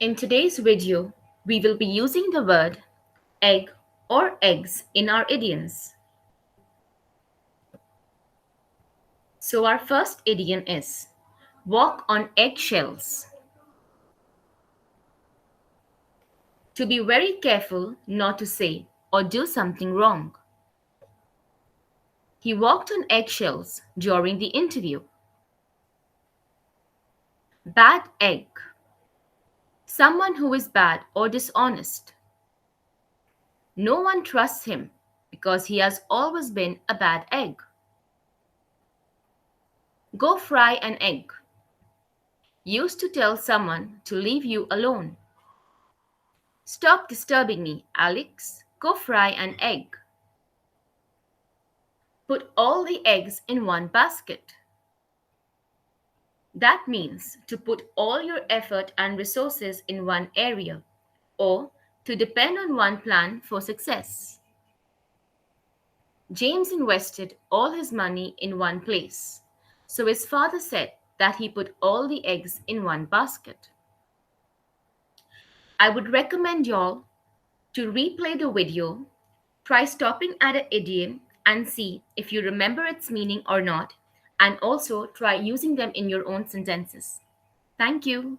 In today's video, we will be using the word egg or eggs in our idioms. So our first idiom is walk on eggshells. To be very careful not to say or do something wrong. He walked on eggshells during the interview. Bad egg. Someone who is bad or dishonest. No one trusts him because he has always been a bad egg. Go fry an egg. Used to tell someone to leave you alone. Stop disturbing me, Alex. Go fry an egg. Put all the eggs in one basket. That means to put all your effort and resources in one area, or to depend on one plan for success. James invested all his money in one place, so his father said that he put all the eggs in one basket. I would recommend y'all to replay the video, try stopping at an idiom and see if you remember its meaning or not, and also try using them in your own sentences. Thank you.